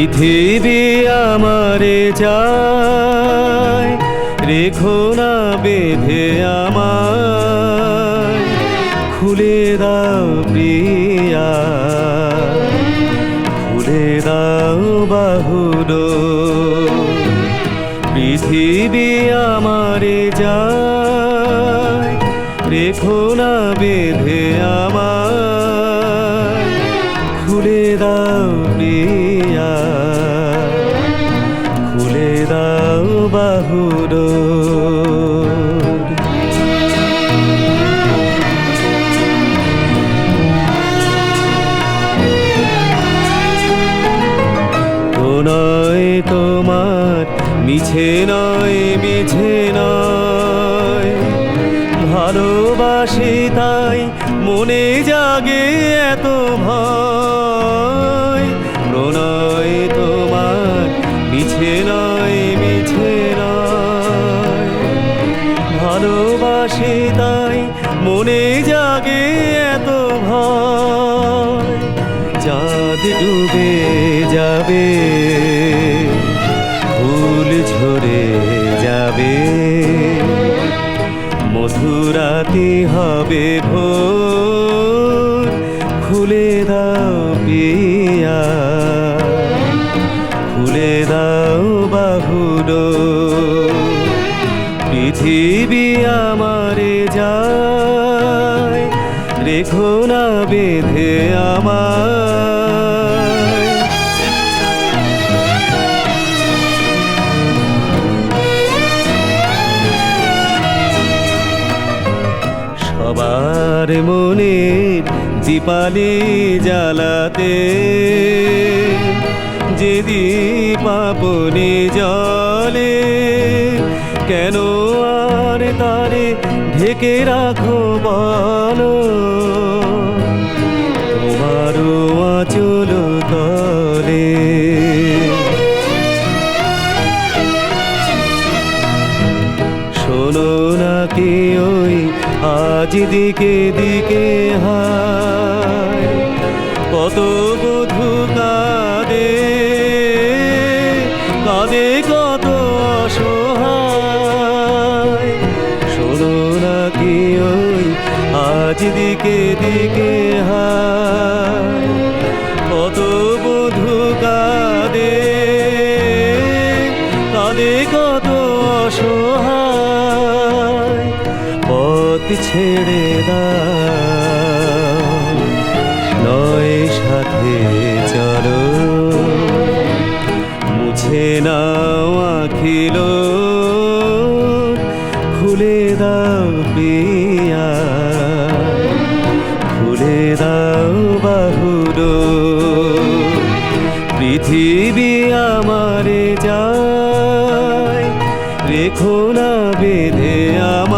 পৃথিবী আমারে যায়, রেখো না বেঁধে আমায়, খুলে দাও প্রিয়া, খুলে দাও বাহুডোর। পৃথিবী আমারে যায়, রেখো না বেঁধে আমায়, খুলে দাও প্রিয়া, খুলে দাও বাহুডোর। প্রণয় তোমার মিছে নয়, মিছে নয়, ভালোবাসি তাই মনে জাগে এত ভয়। প্রণয় তোমার মিছে নয়, মিছে নয়, ভালোবাসি তাই মনে জাগে এত ভয়। চাঁদ ডুবে যাবে, ফুল ঝরে যাবে, মধুরাতি হবে ভোর, খুলে দাও প্রিয়া, খুলে দাও বাহুডোর। পৃথিবী আমারে যায়, রেখো না বেঁধে আমায়। সবার মনের দীপালি জ্বালাতে, যে দীপ আপনি জ্বলে, কেন আর তারে ঢেকে রাখো বলো, তোমারও আঁচল তলে। শোনো নাকি ওই আজ দিকে দিকে হায়, কত বধূ কাঁদে, কাঁদে কত অসহায়। শোনো নাকি ওই আজ দিকে দিকে হায়, কত বধূ কাঁদে, কাঁদে কত অসহায়। পথ ছেড়ে দাও, নয় সাথে চলো, মুছে নাও আখিল, খুলে দাও প্রিয়া, খুলে দাও বাহুডোর। পৃথিবী আমারে যায়, রেখো না বেঁধে আমায়।